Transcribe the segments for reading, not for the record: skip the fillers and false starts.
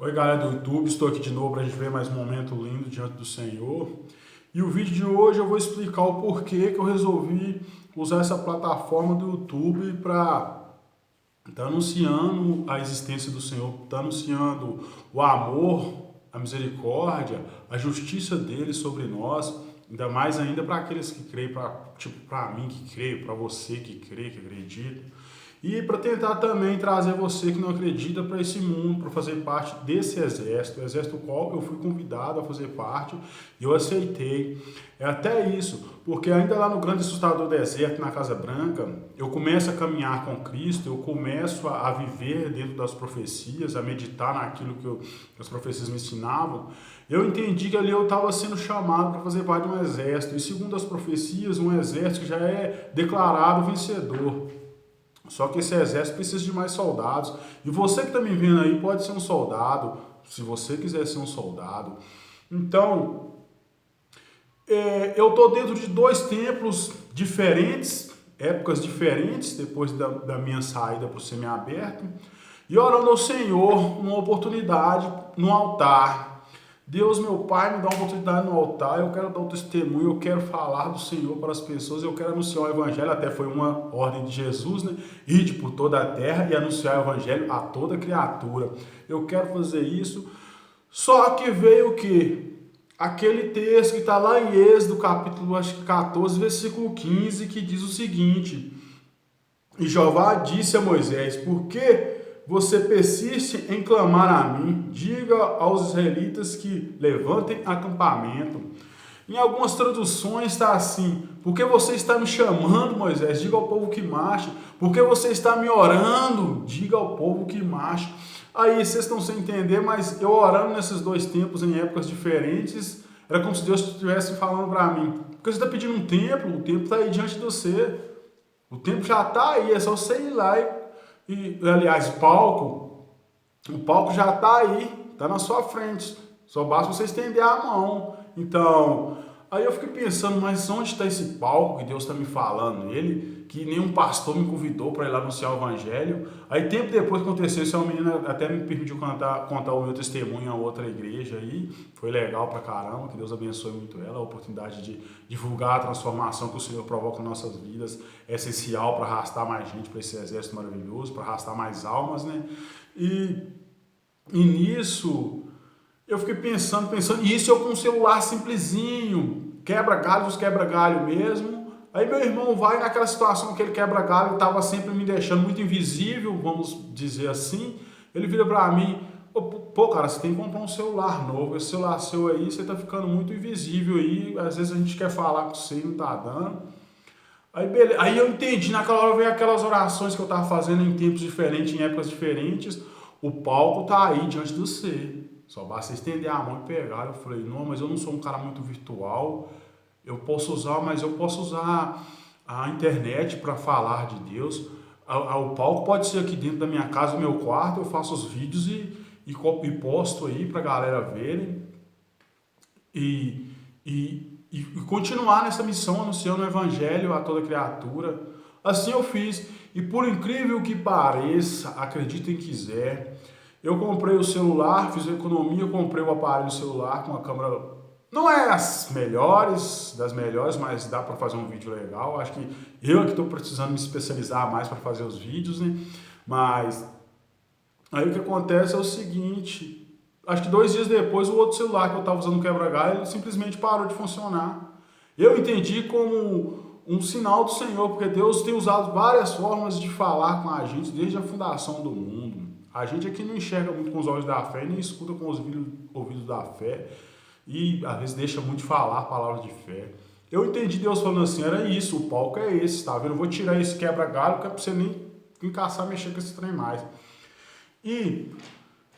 Oi, galera do YouTube, estou aqui de novo para a gente ver mais um momento lindo diante do Senhor. E o vídeo de hoje eu vou explicar o porquê que eu resolvi usar essa plataforma do YouTube para estar anunciando a existência do Senhor, estar anunciando o amor, a misericórdia, a justiça dele sobre nós, ainda mais ainda para aqueles que creem, para mim que creio, para você que crê, que acredita. E para tentar também trazer você que não acredita para esse mundo, para fazer parte desse exército, o exército do qual eu fui convidado a fazer parte e eu aceitei. É até isso, porque ainda lá no grande assustador deserto, na Casa Branca, eu começo a caminhar com Cristo, eu começo a viver dentro das profecias, a meditar naquilo que as profecias me ensinavam. Eu entendi que ali eu estava sendo chamado para fazer parte de um exército, e segundo as profecias, um exército que já é declarado vencedor. Só que esse exército precisa de mais soldados. E você que está me vendo aí pode ser um soldado, se você quiser ser um soldado. Então, eu estou dentro de dois templos diferentes, épocas diferentes, depois da minha saída para o semiaberto, e orando ao Senhor uma oportunidade no altar. Deus, meu Pai, me dá uma oportunidade no altar, eu quero dar um testemunho, eu quero falar do Senhor para as pessoas, eu quero anunciar o Evangelho, até foi uma ordem de Jesus, né? Ide por toda a terra e anunciar o Evangelho a toda criatura. Eu quero fazer isso, só que veio o quê? Aquele texto que está lá em Êxodo, capítulo acho que 14, versículo 15, que diz o seguinte: E Jeová disse a Moisés, por que você persiste em clamar a mim? Diga aos israelitas que levantem acampamento. Em algumas traduções está assim: porque você está me chamando, Moisés? Diga ao povo que marche. Porque você está me orando? Diga ao povo que marche. Aí vocês estão sem entender, mas eu orando nesses dois tempos em épocas diferentes, era como se Deus estivesse falando para mim: porque você está pedindo um templo, o templo está aí diante de você. O tempo já está aí, é só você ir lá aliás, o palco já está aí, está na sua frente. Só basta você estender a mão. Então, aí eu fiquei pensando, mas onde está esse palco que Deus está me falando? Ele, que nenhum pastor me convidou para ir lá anunciar o Evangelho. Aí, tempo depois que aconteceu isso, a menina até me permitiu contar o meu testemunho a outra igreja aí. Foi legal pra caramba, que Deus abençoe muito ela. A oportunidade de divulgar a transformação que o Senhor provoca em nossas vidas é essencial para arrastar mais gente para esse exército maravilhoso, para arrastar mais almas, né? E nisso eu fiquei pensando, e isso eu com um celular simplesinho, quebra-galho mesmo. Aí meu irmão vai naquela situação que ele quebra-galho, estava sempre me deixando muito invisível, vamos dizer assim. Ele vira para mim: pô, cara, você tem que comprar um celular novo, esse celular seu aí, você tá ficando muito invisível aí, às vezes a gente quer falar com você e não tá dando. Aí, beleza. Aí eu entendi, naquela hora veio aquelas orações que eu estava fazendo em tempos diferentes, em épocas diferentes. O palco tá aí diante de você. Só basta estender a mão e pegar. Eu falei: não, mas eu não sou um cara muito virtual. Eu posso usar a internet para falar de Deus. O palco pode ser aqui dentro da minha casa, no meu quarto. Eu faço os vídeos e posto aí para a galera verem. E continuar nessa missão, anunciando o Evangelho a toda criatura. Assim eu fiz. E por incrível que pareça, acreditem quiser, eu comprei o celular, fiz a economia, comprei o aparelho celular com a câmera. Não é das melhores, mas dá para fazer um vídeo legal. Acho que eu que estou precisando me especializar mais para fazer os vídeos, né? Mas aí o que acontece é o seguinte: acho que 2 dias depois, o outro celular que eu estava usando no quebra-galho, ele simplesmente parou de funcionar. Eu entendi como um sinal do Senhor, porque Deus tem usado várias formas de falar com a gente desde a fundação do mundo. A gente aqui não enxerga muito com os olhos da fé, nem escuta com os ouvidos da fé, e às vezes deixa muito falar palavras de fé. Eu entendi Deus falando assim: era isso, o palco é esse, tá vendo? Eu vou tirar esse quebra-galho, que é para você nem encaçar, mexer com esse trem mais. E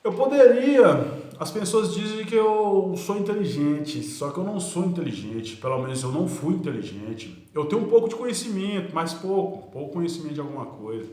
eu poderia. As pessoas dizem que eu sou inteligente, só que eu não sou inteligente, pelo menos eu não fui inteligente. Eu tenho um pouco de conhecimento, mas pouco conhecimento de alguma coisa.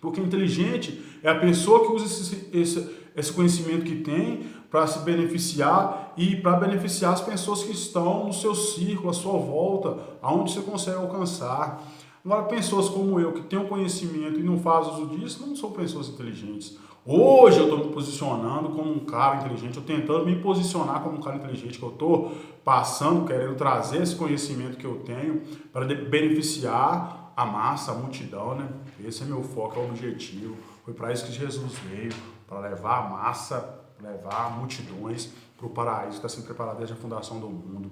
Porque inteligente é a pessoa que usa esse conhecimento que tem para se beneficiar e para beneficiar as pessoas que estão no seu círculo, à sua volta, aonde você consegue alcançar. Agora, pessoas como eu, que têm o conhecimento e não fazem uso disso, não são pessoas inteligentes. Hoje eu estou me posicionando como um cara inteligente, eu tentando me posicionar como um cara inteligente, que eu estou passando, querendo trazer esse conhecimento que eu tenho para beneficiar a massa, a multidão, né? Esse é meu foco, é o objetivo. Foi para isso que Jesus veio, para levar a massa, levar multidões para o paraíso que está sendo preparado desde a fundação do mundo.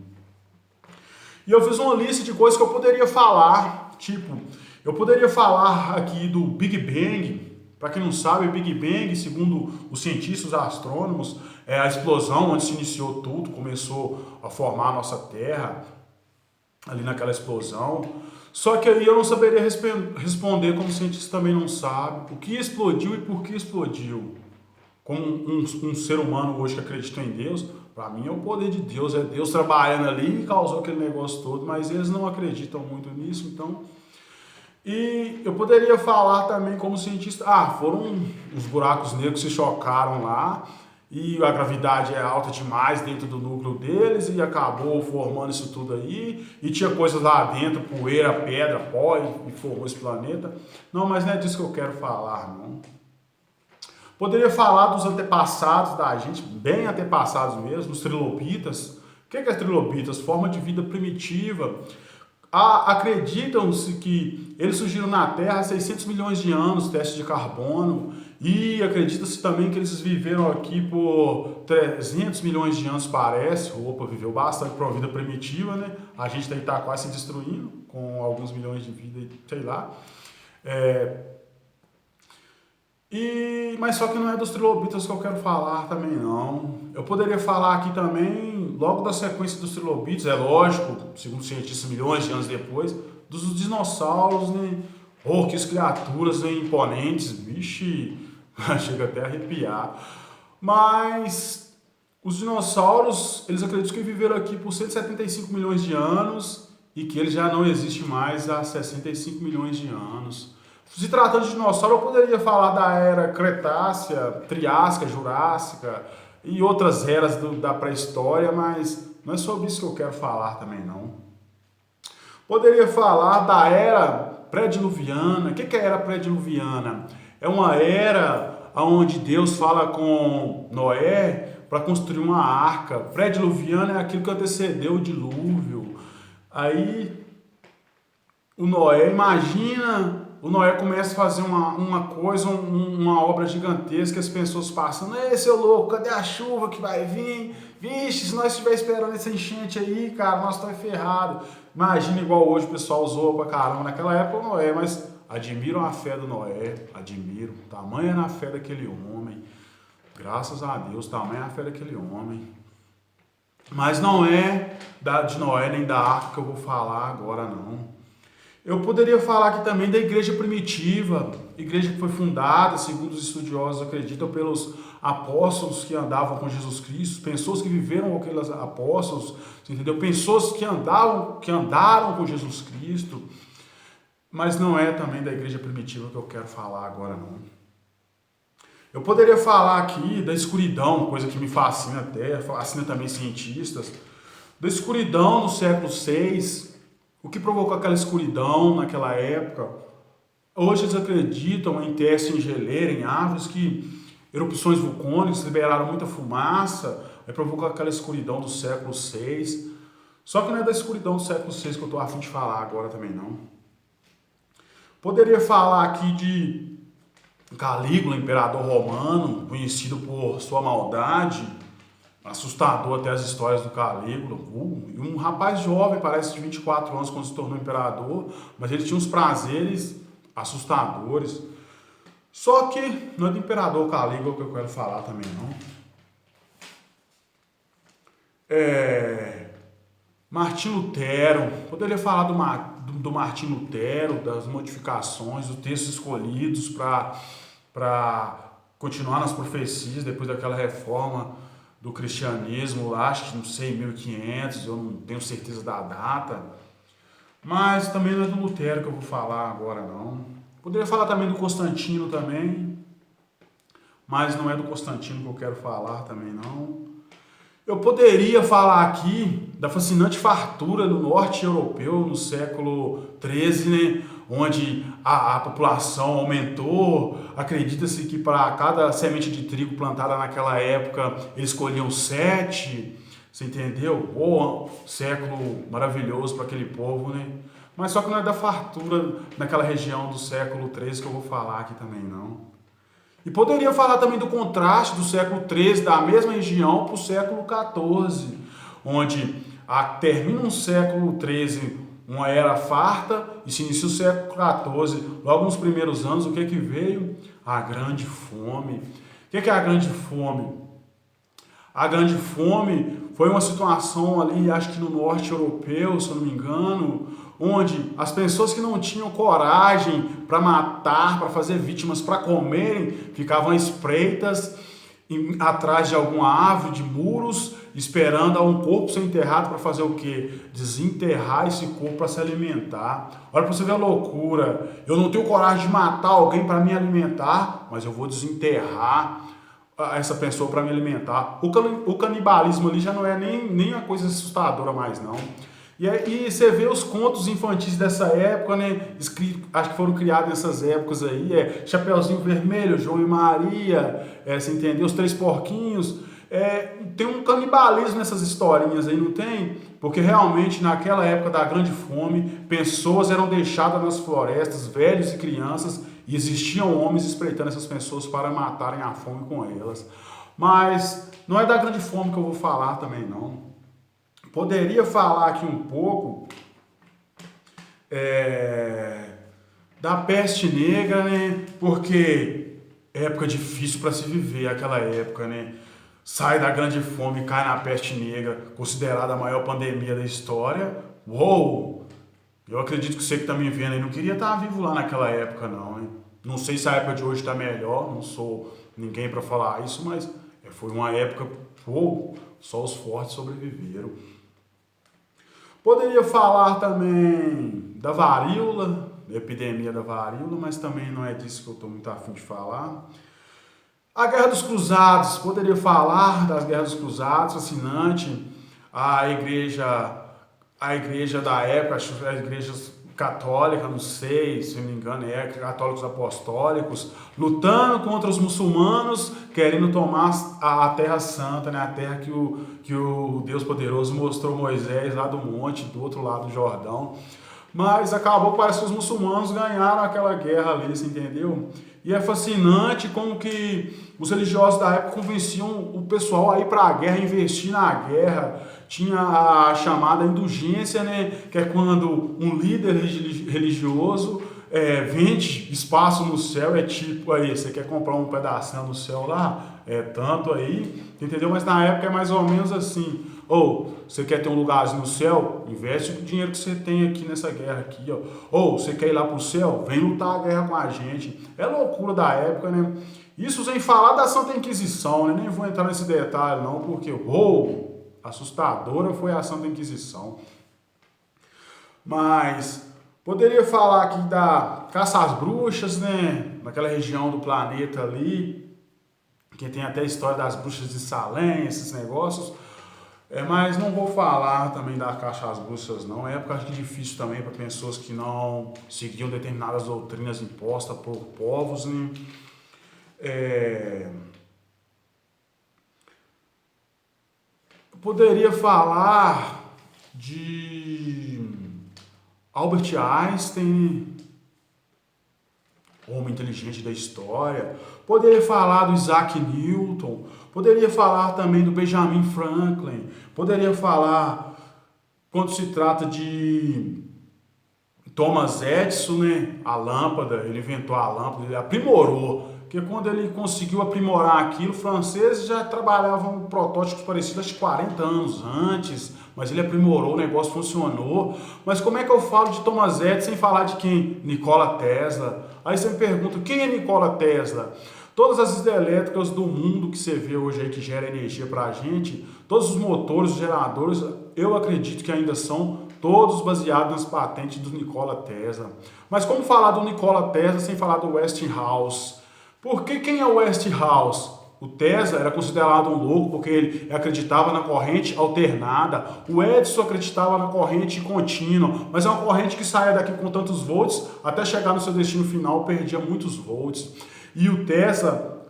E eu fiz uma lista de coisas que eu poderia falar, tipo, eu poderia falar aqui do Big Bang. Para quem não sabe, o Big Bang, segundo os cientistas, os astrônomos, é a explosão onde se iniciou tudo, começou a formar a nossa Terra, ali naquela explosão. Só que aí eu não saberia responder, como o cientista também não sabe, o que explodiu e por que explodiu. Como um ser humano hoje que acredita em Deus, para mim é o poder de Deus, é Deus trabalhando ali e causou aquele negócio todo, mas eles não acreditam muito nisso, então... E eu poderia falar também como cientista, foram os buracos negros que se chocaram lá e a gravidade é alta demais dentro do núcleo deles e acabou formando isso tudo aí e tinha coisas lá dentro, poeira, pedra, pó e formou esse planeta. Não, mas não é disso que eu quero falar, não. Poderia falar dos antepassados da gente, bem antepassados mesmo, os trilobitas. O que é trilobitas? Forma de vida primitiva. Acreditam-se que eles surgiram na Terra há 600 milhões de anos, testes de carbono, e acredita-se também que eles viveram aqui por 300 milhões de anos, parece. Opa, viveu bastante para uma vida primitiva, né? A gente está quase se destruindo, com alguns milhões de vida, sei lá. Mas só que não é dos trilobitas que eu quero falar também, não. Eu poderia falar aqui também, logo da sequência dos trilobitas, é lógico, segundo os cientistas, milhões de anos depois, dos dinossauros, né? Oh, que criaturas, né, imponentes, vixe, chega até a arrepiar. Mas os dinossauros, eles acreditam que viveram aqui por 175 milhões de anos e que eles já não existem mais há 65 milhões de anos. Se tratando de dinossauro, eu poderia falar da era Cretácea, Triássica, Jurássica e outras eras da pré-história, mas não é sobre isso que eu quero falar também, não. Poderia falar da era pré-diluviana. O que é a era pré-diluviana? É uma era onde Deus fala com Noé para construir uma arca. Pré-diluviana é aquilo que antecedeu o dilúvio. Aí o Noé, imagina... O Noé começa a fazer uma coisa, uma obra gigantesca, as pessoas passando, ei, seu louco, cadê a chuva que vai vir? Vixe, se nós estiver esperando essa enchente aí, cara, nós estamos ferrados. Imagina igual hoje o pessoal zoa pra caramba, naquela época o Noé, mas admiram a fé do Noé, admiram, tamanha na fé daquele homem, graças a Deus, tamanha a fé daquele homem. Mas não é de Noé nem da arca que eu vou falar agora, não. Eu poderia falar aqui também da igreja primitiva, igreja que foi fundada, segundo os estudiosos acreditam, pelos apóstolos que andavam com Jesus Cristo, pessoas que viveram com aqueles apóstolos, entendeu? Pessoas que andaram com Jesus Cristo, mas não é também da igreja primitiva que eu quero falar agora, não. Eu poderia falar aqui da escuridão, coisa que me fascina até, fascina também cientistas, da escuridão no século VI. O que provocou aquela escuridão naquela época? Hoje eles acreditam em testes em geleira, em árvores, que erupções vulcânicas liberaram muita fumaça, aí provocou aquela escuridão do século VI. Só que não é da escuridão do século VI que eu estou a fim de falar agora também, não. Poderia falar aqui de Calígula, imperador romano, conhecido por sua maldade, assustador até as histórias do Calígula. E um rapaz jovem, parece de 24 anos, quando se tornou imperador, mas ele tinha uns prazeres assustadores. Só que não é do imperador Calígula que eu quero falar também, não. Martim Lutero. Poderia falar do Martim Lutero, das modificações, dos textos escolhidos para continuar nas profecias depois daquela reforma do cristianismo lá, acho que não sei, 1500, eu não tenho certeza da data, mas também não é do Lutero que eu vou falar agora, não. Poderia falar também do Constantino também, mas não é do Constantino que eu quero falar também, não. Eu poderia falar aqui da fascinante fartura do norte europeu no século XIII, né? onde a população aumentou. Acredita-se que para cada semente de trigo plantada naquela época, eles colhiam 7, você entendeu? Oh, século maravilhoso para aquele povo, né? Mas só que não é da fartura naquela região do século 13 que eu vou falar aqui também, não. E poderia falar também do contraste do século 13, da mesma região, para o século 14, onde termina um século 13, uma era farta, e se inicia o século 14. Logo nos primeiros anos, o que veio? A grande fome. O que é a grande fome? A grande fome foi uma situação ali, acho que no norte europeu, se eu não me engano, onde as pessoas que não tinham coragem para matar, para fazer vítimas, para comerem, ficavam espreitas atrás de alguma árvore, de muros, esperando um corpo ser enterrado para fazer o quê? Desenterrar esse corpo para se alimentar. Olha para você ver a loucura. Eu não tenho coragem de matar alguém para me alimentar, mas eu vou desenterrar essa pessoa para me alimentar. O canibalismo ali já não é nem uma coisa assustadora mais, não. E você vê os contos infantis dessa época, né? Acho que foram criados nessas épocas aí, Chapeuzinho Vermelho, João e Maria, você entendeu? Os Três Porquinhos. Tem um canibalismo nessas historinhas aí, não tem? Porque realmente naquela época da grande fome, pessoas eram deixadas nas florestas, velhos e crianças, e existiam homens espreitando essas pessoas para matarem a fome com elas. Mas não é da grande fome que eu vou falar também, não. Poderia falar aqui um pouco da peste negra, né? Porque época difícil para se viver, aquela época, né? Sai da grande fome e cai na peste negra, considerada a maior pandemia da história. Uou! Eu acredito que você que está me vendo aí não queria estar vivo lá naquela época, não, hein? Não sei se a época de hoje está melhor, não sou ninguém para falar isso, mas foi uma época, só os fortes sobreviveram. Poderia falar também da varíola, da epidemia da varíola, mas também não é disso que eu estou muito afim de falar. A Guerra dos Cruzados, poderia falar das Guerras dos Cruzados, fascinante. A igreja da época, a igreja católica, não sei, se não me engano, católicos apostólicos, lutando contra os muçulmanos, querendo tomar a Terra Santa, né? A terra que o Deus Poderoso mostrou Moisés lá do monte, do outro lado do Jordão. Mas acabou que parece que os muçulmanos ganharam aquela guerra ali, você entendeu? E é fascinante como que os religiosos da época convenciam o pessoal a ir para a guerra, investir na guerra. Tinha a chamada indulgência, né? Que é quando um líder religioso vende espaço no céu, tipo aí, você quer comprar um pedacinho no céu lá? Tanto aí, entendeu? Mas na época é mais ou menos assim. Ou você quer ter um lugarzinho no céu? Investe o dinheiro que você tem aqui nessa guerra aqui, ó. Ou você quer ir lá pro céu? Vem lutar a guerra com a gente. É loucura da época, né? Isso sem falar da Santa Inquisição, né? Nem vou entrar nesse detalhe não, porque assustadora foi a Santa Inquisição. Mas poderia falar aqui da caça às bruxas, né? Naquela região do planeta ali, que tem até a história das bruxas de Salem, esses negócios. Mas não vou falar também da caça às bruxas, não. É época difícil também para pessoas que não seguiam determinadas doutrinas impostas por povos, né? Poderia falar de Albert Einstein, homem inteligente da história. Poderia falar do Isaac Newton. Poderia falar também do Benjamin Franklin. Poderia falar, quando se trata de Thomas Edison, né? A lâmpada, ele inventou a lâmpada, ele aprimorou. Porque quando ele conseguiu aprimorar aquilo, os franceses já trabalhavam protótipos parecidos há 40 anos antes, mas ele aprimorou, o negócio funcionou. Mas como é que eu falo de Thomas Edison sem falar de quem? Nikola Tesla. Aí você me pergunta, quem é Nikola Tesla? Todas as hidrelétricas do mundo que você vê hoje aí que gera energia para a gente, todos os motores, os geradores, eu acredito que ainda são todos baseados nas patentes do Nikola Tesla. Mas como falar do Nikola Tesla sem falar do Westinghouse? Porque quem é o Westinghouse? O Tesla era considerado um louco porque ele acreditava na corrente alternada. O Edison acreditava na corrente contínua, mas é uma corrente que saía daqui com tantos volts, até chegar no seu destino final perdia muitos volts. E o Tesla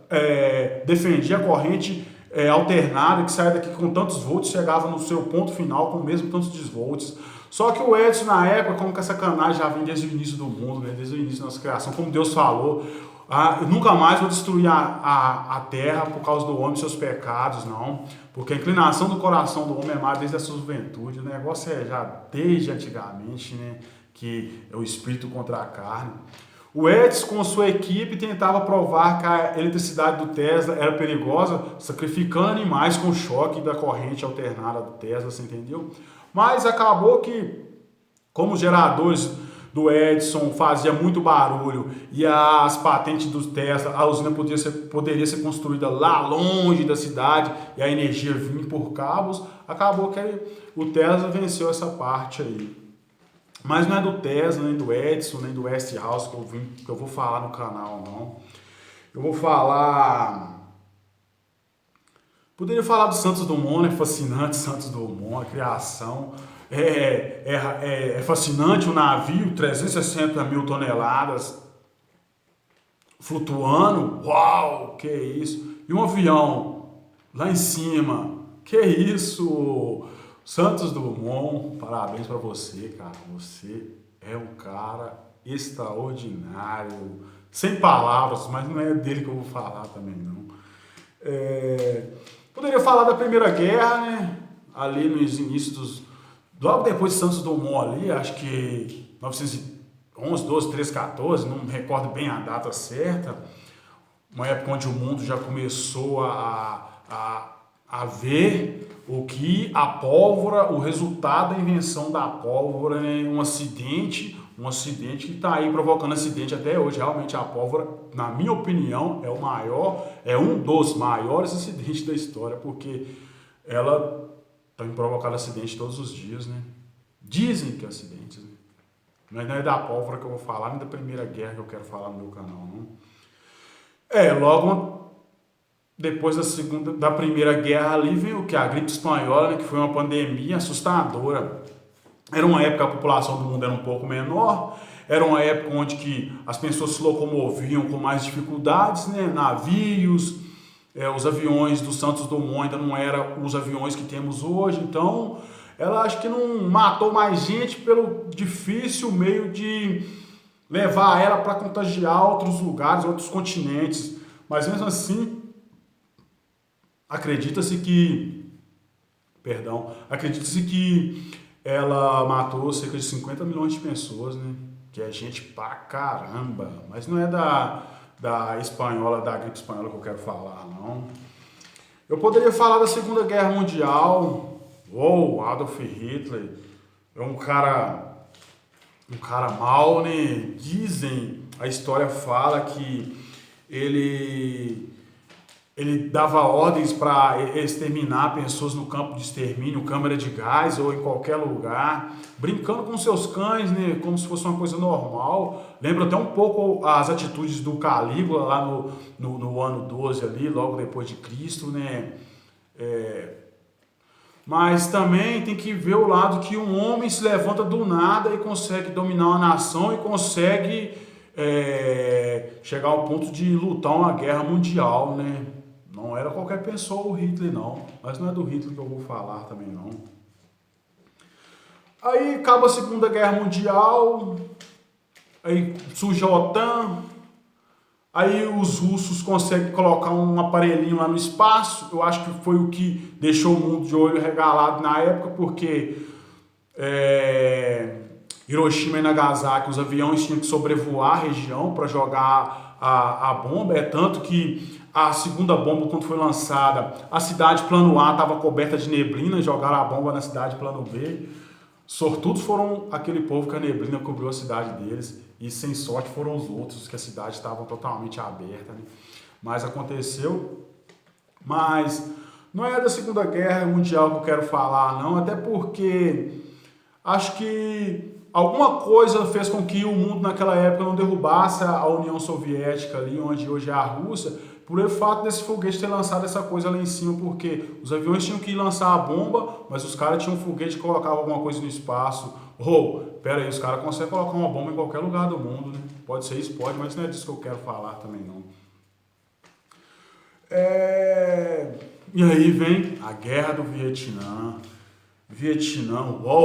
defendia a corrente alternada, que saía daqui com tantos volts, chegava no seu ponto final com o mesmo tantos de volts. Só que o Edison, na época, como que a sacanagem já vem desde o início do mundo, né? Desde o início da nossa criação, como Deus falou, eu nunca mais vou destruir a terra por causa do homem e seus pecados, não. Porque a inclinação do coração do homem é má desde a sua juventude. O negócio é já desde antigamente, né? Que é o espírito contra a carne. O Edison, com sua equipe, tentava provar que a eletricidade do Tesla era perigosa, sacrificando animais com o choque da corrente alternada do Tesla, você entendeu? Mas acabou que, como os geradores do Edison fazia muito barulho e as patentes do Tesla, a usina poderia ser construída lá longe da cidade e a energia vinha por cabos, acabou que o Tesla venceu essa parte aí. Mas não é do Tesla, nem do Edison, nem do Westinghouse que eu vou falar no canal, não. Eu vou falar... Poderia falar do Santos Dumont, é fascinante Santos Dumont, a criação. É fascinante o navio, 360 mil toneladas, flutuando, uau, que isso. E um avião lá em cima, que isso. Santos Dumont, parabéns para você, cara. Você é um cara extraordinário. Sem palavras, mas não é dele que eu vou falar também, não. Poderia falar da Primeira Guerra, né? Ali nos inícios logo depois de Santos Dumont ali, acho que 1911, 12, 13, 14, não me recordo bem a data certa. Uma época onde o mundo já começou a ver o que a pólvora, o resultado da invenção da pólvora, né? Um acidente que está aí provocando acidente até hoje. Realmente a pólvora, na minha opinião, é um dos maiores acidentes da história, porque ela tem provocado acidente todos os dias, né? Dizem que é acidentes, né? Mas não é da pólvora que eu vou falar, nem da Primeira Guerra que eu quero falar no meu canal, não. Logo depois da Primeira Guerra ali veio o que? A gripe espanhola, né? Que foi uma pandemia assustadora. Era uma época que a população do mundo era um pouco menor, era uma época onde que as pessoas se locomoviam com mais dificuldades, né? Navios, os aviões do Santos Dumont ainda não eram os aviões que temos hoje, então ela acho que não matou mais gente pelo difícil meio de levar ela para contagiar outros lugares, outros continentes, mas mesmo assim acredita-se que ela matou cerca de 50 milhões de pessoas, né? Que é gente pra caramba, mas não é da gripe espanhola que eu quero falar, não. Eu poderia falar da Segunda Guerra Mundial. Adolf Hitler é um cara mau, né? Dizem, a história fala que ele dava ordens para exterminar pessoas no campo de extermínio, câmara de gás ou em qualquer lugar, brincando com seus cães, né, como se fosse uma coisa normal. Lembra até um pouco as atitudes do Calígula lá no ano 12 ali, logo depois de Cristo, né? Mas também tem que ver o lado que um homem se levanta do nada e consegue dominar uma nação e consegue chegar ao ponto de lutar uma guerra mundial, né? Não era qualquer pessoa o Hitler, não. Mas não é do Hitler que eu vou falar também, não. Aí acaba a Segunda Guerra Mundial, aí surge a OTAN, aí os russos conseguem colocar um aparelhinho lá no espaço. Eu acho que foi o que deixou o mundo de olho regalado na época, porque Hiroshima e Nagasaki, os aviões tinham que sobrevoar a região para jogar a bomba. É tanto que a segunda bomba, quando foi lançada, a cidade plano A estava coberta de neblina, jogaram a bomba na cidade plano B. Sortudos foram aquele povo que a neblina cobriu a cidade deles, e sem sorte foram os outros, que a cidade estava totalmente aberta, né? Mas aconteceu. Mas não é da Segunda Guerra Mundial que eu quero falar, não, até porque acho que alguma coisa fez com que o mundo naquela época não derrubasse a União Soviética ali, onde hoje é a Rússia, por o fato desse foguete ter lançado essa coisa lá em cima, porque os aviões tinham que lançar a bomba, mas os caras tinham um foguete que colocava alguma coisa no espaço. Pera aí, os caras conseguem colocar uma bomba em qualquer lugar do mundo, né? Pode ser isso, pode, mas não é disso que eu quero falar também, não. E aí vem a Guerra do Vietnã.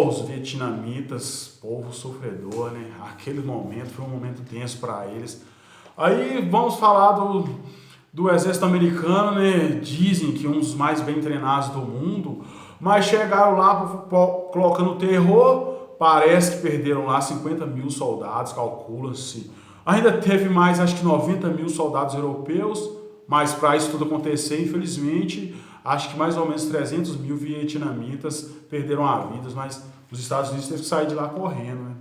Os vietnamitas, povo sofredor, né? Aquele momento foi um momento tenso para eles. Aí vamos falar do exército americano, né? Dizem que um dos mais bem treinados do mundo, mas chegaram lá colocando terror. Parece que perderam lá 50 mil soldados, calcula-se. Ainda teve mais, acho que 90 mil soldados europeus, mas para isso tudo acontecer, infelizmente, acho que mais ou menos 300 mil vietnamitas perderam a vida, mas os Estados Unidos teve que sair de lá correndo, né?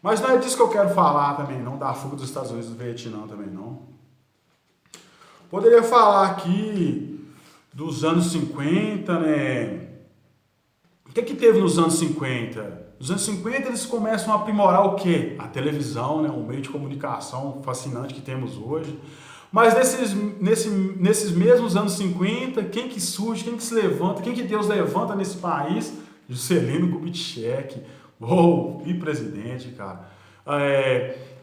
Mas não é disso que eu quero falar também, não, da fuga dos Estados Unidos do Vietnã também, não. Poderia falar aqui dos anos 50, né? O que teve nos anos 50? Nos anos 50 eles começam a aprimorar o quê? A televisão, né? Um meio de comunicação fascinante que temos hoje. Mas nesses mesmos anos 50, quem que surge, quem que se levanta, quem que Deus levanta nesse país? Juscelino Kubitschek, e presidente, cara.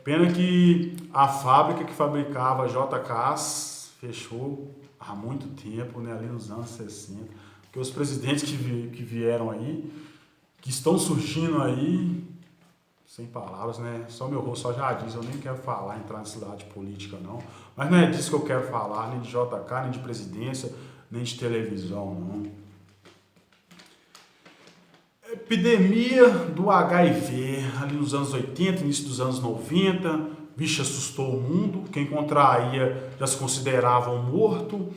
Pena que a fábrica que fabricava JKs fechou há muito tempo, né? Ali nos anos 60. Porque os presidentes que vieram aí, que estão surgindo aí, sem palavras, né? Só meu rosto só já diz, eu nem quero falar, entrar nessa cidade política, não. Mas não é disso que eu quero falar, nem de JK, nem de presidência, nem de televisão, não. Epidemia do HIV, ali nos anos 80, início dos anos 90, vixe, assustou o mundo. Quem contraía já se considerava um morto.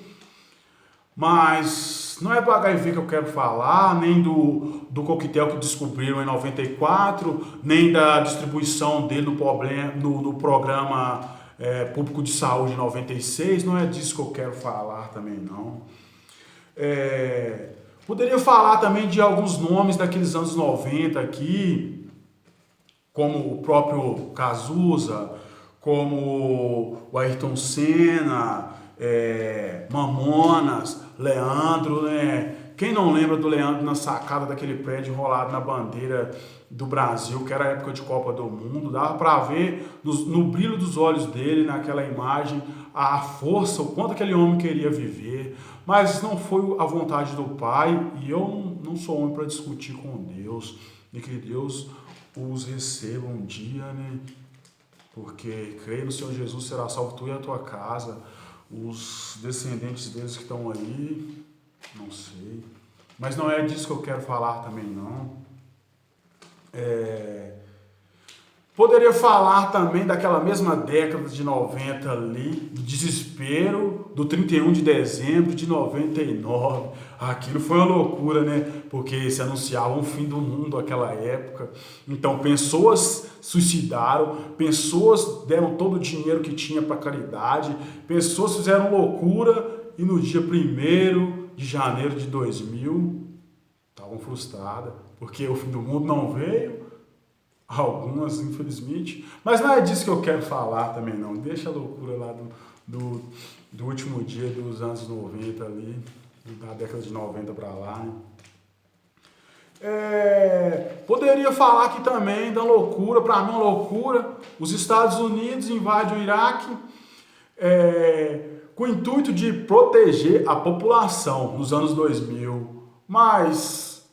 Mas não é do HIV que eu quero falar, nem do coquetel que descobriram em 94, nem da distribuição dele no programa público de saúde em 96, não é disso que eu quero falar também, não. Poderia falar também de alguns nomes daqueles anos 90 aqui, como o próprio Cazuza, como o Ayrton Senna, Mamonas, Leandro, né? Quem não lembra do Leandro na sacada daquele prédio enrolado na bandeira do Brasil, que era a época de Copa do Mundo, dava para ver no brilho dos olhos dele, naquela imagem, a força, o quanto aquele homem queria viver, mas não foi a vontade do Pai, e eu não sou homem para discutir com Deus, e que Deus os receba um dia, né? Porque creio no Senhor Jesus, será salvo tu e a tua casa. Os descendentes deles que estão aí, não sei. Mas não é disso que eu quero falar também, não. Poderia falar também daquela mesma década de 90 ali, do desespero, do 31 de dezembro de 99. Aquilo foi uma loucura, né? Porque se anunciava um fim do mundo naquela época. Então, pessoas suicidaram, pessoas deram todo o dinheiro que tinha para caridade, pessoas fizeram loucura e no dia 1º de janeiro de 2000 estavam frustradas, porque o fim do mundo não veio. Algumas, infelizmente. Mas não é disso que eu quero falar também, não. Deixa a loucura lá do último dia dos anos 90 ali, da década de 90 para lá, né? Poderia falar aqui também da loucura, para mim uma loucura. Os Estados Unidos invadem o Iraque com o intuito de proteger a população nos anos 2000. Mas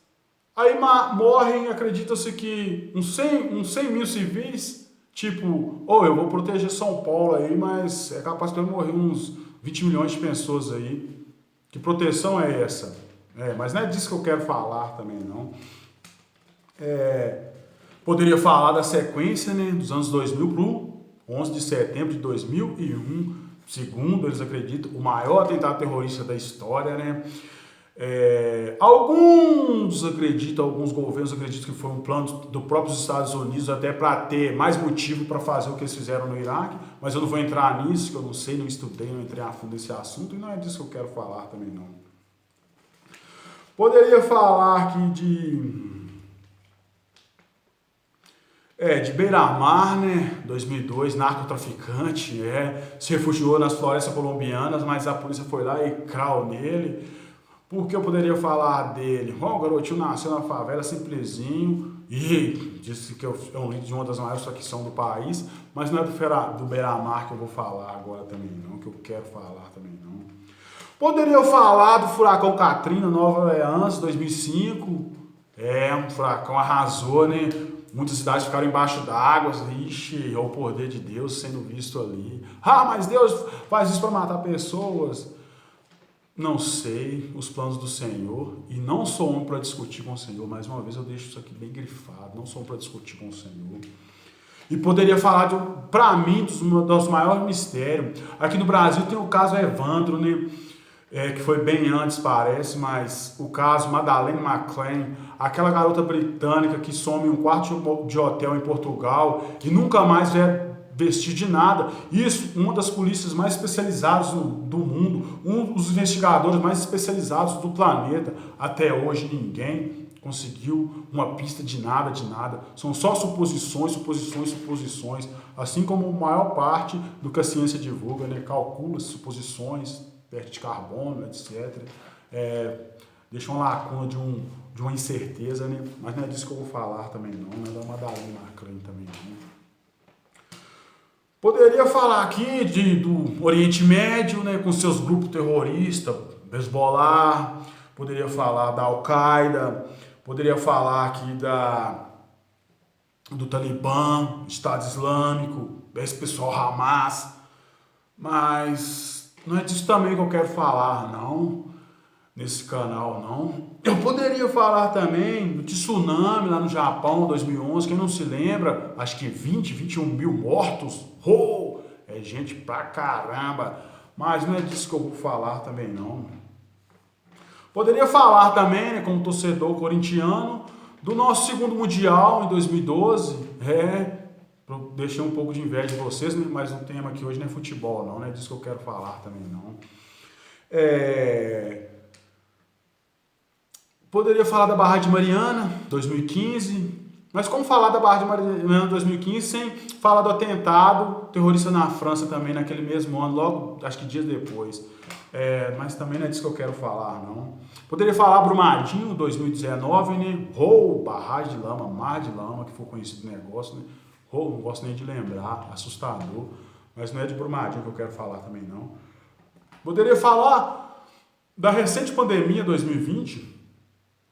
aí morrem, acredita-se que uns 100 mil civis, tipo, eu vou proteger São Paulo aí, mas é capaz de morrer uns 20 milhões de pessoas aí. Que proteção é essa? Mas não é disso que eu quero falar também, não. Poderia falar da sequência, né, dos anos 2000 para o 11 de setembro de 2001, segundo eles acreditam, o maior atentado terrorista da história, né? Alguns governos acreditam que foi um plano dos próprios Estados Unidos até para ter mais motivo para fazer o que eles fizeram no Iraque, mas eu não vou entrar nisso, que eu não sei, não estudei, não entrei a fundo nesse assunto, e não é disso que eu quero falar também, não. Poderia falar aqui De Beira-Mar, né? 2002, narcotraficante, se refugiou nas florestas colombianas, mas a polícia foi lá e crau nele. Por que eu poderia falar dele? O garotinho nasceu na favela, simplesinho, e disse que é um líder de uma das maiores facções do país, mas não é do Beira-Mar que eu vou falar agora também não, que eu quero falar também não. Poderia falar do furacão Katrina, Nova Orleans, 2005, um furacão arrasou, né? Muitas cidades ficaram embaixo d'água, ixi, é o poder de Deus sendo visto ali. Ah, mas Deus faz isso para matar pessoas. Não sei os planos do Senhor, e não sou um para discutir com o Senhor. Mais uma vez eu deixo isso aqui bem grifado, não sou um para discutir com o Senhor. E poderia falar, para mim, dos maiores mistérios. Aqui no Brasil tem o caso Evandro, né? Que foi bem antes, parece, mas o caso Madeleine McCann, aquela garota britânica que some em um quarto de hotel em Portugal e nunca mais é vestir de nada. Isso, uma das polícias mais especializadas do mundo, um dos investigadores mais especializados do planeta. Até hoje ninguém conseguiu uma pista de nada, de nada. São só suposições, suposições, suposições. Assim como a maior parte do que a ciência divulga, né? Calcula suposições, teste de carbono, etc. Deixa uma lacuna de uma incerteza, né? Mas não é disso que eu vou falar também não é da Madeleine McCann também não. Poderia falar aqui do Oriente Médio, né, com seus grupos terroristas, Hezbollah, poderia falar da Al-Qaeda, poderia falar aqui do Talibã, Estado Islâmico, esse pessoal Hamas, mas não é disso também que eu quero falar, não, nesse canal, não. Eu poderia falar também do tsunami lá no Japão, 2011, quem não se lembra, acho que 21 mil mortos, é gente pra caramba, mas não é disso que eu vou falar também, não. Poderia falar também, né, como torcedor corintiano, do nosso segundo Mundial em 2012, deixei um pouco de inveja de vocês, né, mas o tema aqui hoje não é futebol, não é disso que eu quero falar também, não. Poderia falar da Barra de Mariana, 2015, mas como falar da Barra de Mariana 2015 sem falar do atentado terrorista na França também naquele mesmo ano, logo, acho que dias depois. Mas também não é disso que eu quero falar, não. Poderia falar Brumadinho, 2019, né? Barragem de lama, mar de lama, que foi conhecido o negócio, né? Não gosto nem de lembrar, assustador. Mas não é de Brumadinho que eu quero falar também, não. Poderia falar da recente pandemia 2020.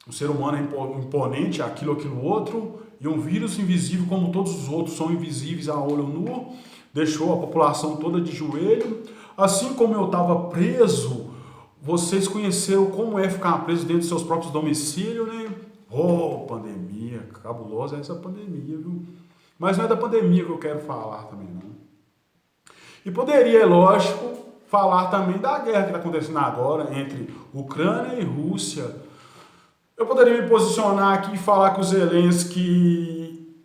O ser humano é imponente, aquilo, outro, e um vírus invisível como todos os outros são invisíveis a olho nu, deixou a população toda de joelho. Assim como eu estava preso, vocês conheceram como é ficar preso dentro dos seus próprios domicílios, né? Pandemia, cabulosa essa pandemia, viu? Mas não é da pandemia que eu quero falar também, não. E poderia, é lógico, falar também da guerra que está acontecendo agora entre Ucrânia e Rússia. Eu poderia me posicionar aqui e falar que o Zelensky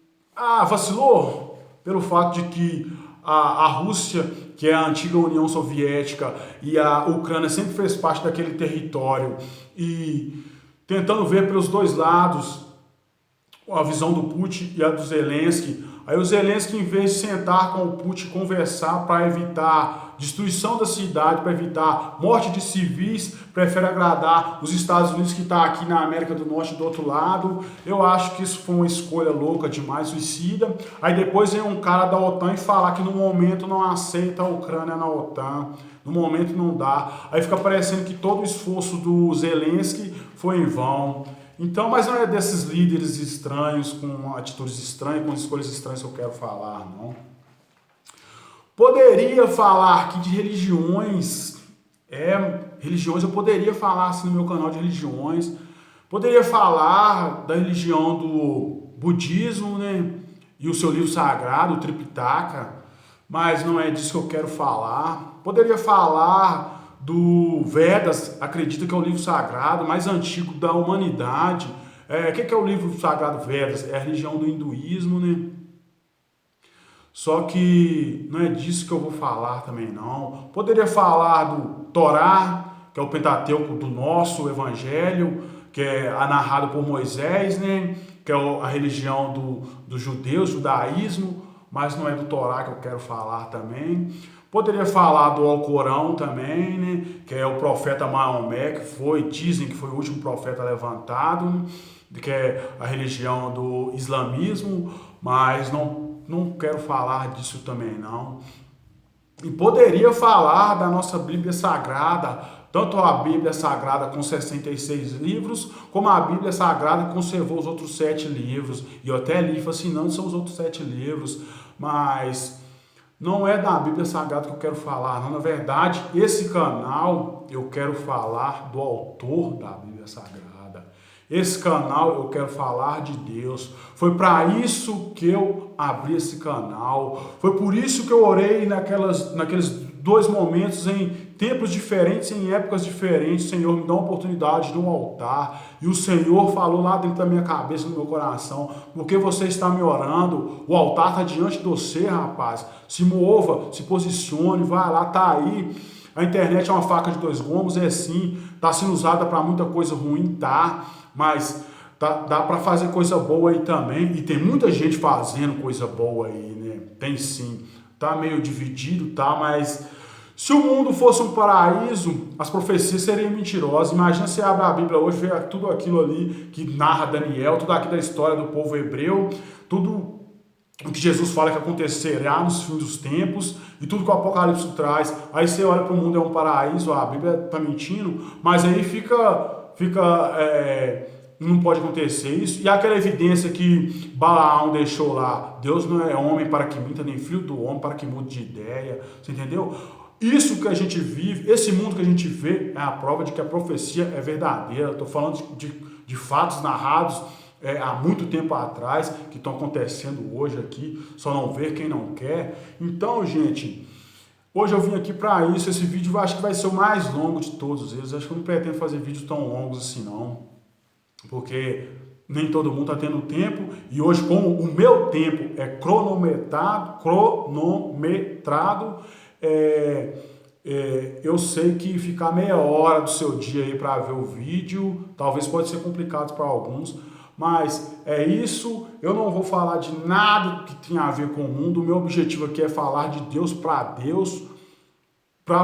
vacilou pelo fato de que a Rússia, que é a antiga União Soviética, e a Ucrânia sempre fez parte daquele território, e tentando ver pelos dois lados a visão do Putin e a do Zelensky. Aí o Zelensky, em vez de sentar com o Putin, conversar para evitar destruição da cidade, para evitar morte de civis, prefere agradar os Estados Unidos, que está aqui na América do Norte do outro lado. Eu acho que isso foi uma escolha louca demais, suicida. Aí depois vem um cara da OTAN e falar que no momento não aceita a Ucrânia na OTAN, no momento não dá. Aí fica parecendo que todo o esforço do Zelensky foi em vão. Então, mas não é desses líderes estranhos, com atitudes estranhas, com escolhas estranhas que eu quero falar, não. Poderia falar aqui de religiões, religiões, eu poderia falar assim no meu canal de religiões, poderia falar da religião do budismo, né, e o seu livro sagrado, o Tripitaka, mas não é disso que eu quero falar. Poderia falar do Vedas, acredita que é o livro sagrado mais antigo da humanidade. O que é o livro sagrado Vedas? É a religião do hinduísmo, né? Só que não é disso que eu vou falar também, não. Poderia falar do Torá, que é o Pentateuco do nosso Evangelho, que é narrado por Moisés, né? Que é a religião do judeu, judaísmo, mas não é do Torá que eu quero falar também. Poderia falar do Alcorão também, né? Que é o profeta Maomé, dizem que foi o último profeta levantado, que é a religião do islamismo, mas não quero falar disso também não. E poderia falar da nossa Bíblia Sagrada, tanto a Bíblia Sagrada com 66 livros, como a Bíblia Sagrada que conservou os outros 7 livros. E eu até li fascinando são os outros 7 livros, mas não é da Bíblia Sagrada que eu quero falar, não. Na verdade, esse canal eu quero falar do autor da Bíblia Sagrada. Esse canal eu quero falar de Deus. Foi para isso que eu abri esse canal. Foi por isso que eu orei naqueles 2 momentos, em tempos diferentes, em épocas diferentes. Senhor, me dá uma oportunidade de um altar. E o Senhor falou lá dentro da minha cabeça, no meu coração: porque você está me orando, o altar está diante de você, rapaz. Se mova, se posicione, vai lá, tá aí. A internet é uma faca de 2 gumes, é sim, está sendo usada para muita coisa ruim, tá? Mas dá para fazer coisa boa aí também, e tem muita gente fazendo coisa boa aí, né? Tem sim. Tá meio dividido, tá? Mas se o mundo fosse um paraíso, as profecias seriam mentirosas. Imagina você abre a Bíblia hoje, vê tudo aquilo ali que narra Daniel, tudo aquilo da história do povo hebreu, tudo o que Jesus fala que acontecerá nos fins dos tempos, e tudo que o Apocalipse traz. Aí você olha para o mundo, é um paraíso, a Bíblia está mentindo, mas aí não pode acontecer isso. E aquela evidência que Balaão deixou lá: Deus não é homem para que minta, nem filho do homem para que mude de ideia. Você entendeu? Isso que a gente vive, esse mundo que a gente vê, é a prova de que a profecia é verdadeira. Estou falando de fatos narrados há muito tempo atrás, que estão acontecendo hoje aqui, só não vê quem não quer. Então, gente, hoje eu vim aqui para isso. Esse vídeo eu acho que vai ser o mais longo de todos eles. Acho que eu não pretendo fazer vídeos tão longos assim não, porque nem todo mundo está tendo tempo, e hoje, como o meu tempo é cronometrado, eu sei que ficar meia hora do seu dia aí para ver o vídeo, talvez pode ser complicado para alguns, mas é isso. Eu não vou falar de nada que tenha a ver com o mundo. O meu objetivo aqui é falar de Deus, para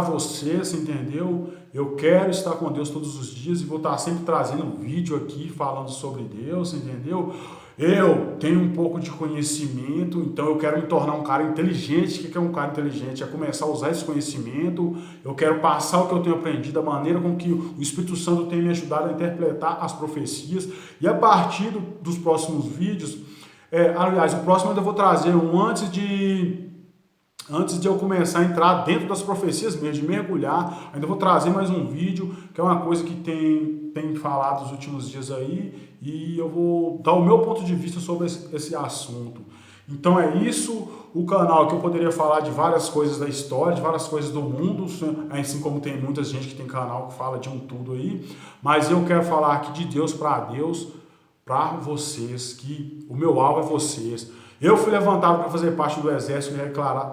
vocês, entendeu? Eu quero estar com Deus todos os dias e vou estar sempre trazendo um vídeo aqui falando sobre Deus, entendeu? Eu tenho um pouco de conhecimento, então eu quero me tornar um cara inteligente. O que é um cara inteligente? É começar a usar esse conhecimento. Eu quero passar o que eu tenho aprendido, a maneira com que o Espírito Santo tem me ajudado a interpretar as profecias. E a partir dos próximos vídeos, aliás, o próximo eu ainda vou trazer um antes de eu começar a entrar dentro das profecias mesmo, de mergulhar. Ainda vou trazer mais um vídeo, que é uma coisa que tem falado nos últimos dias aí, e eu vou dar o meu ponto de vista sobre esse assunto. Então é isso, o canal que eu poderia falar de várias coisas da história, de várias coisas do mundo, assim como tem muita gente que tem canal que fala de um tudo aí, mas eu quero falar aqui de Deus, para vocês, que o meu alvo é vocês. Eu fui levantado para fazer parte do exército e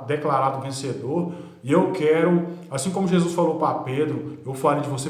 declarado vencedor, e eu quero, assim como Jesus falou para Pedro: eu farei de você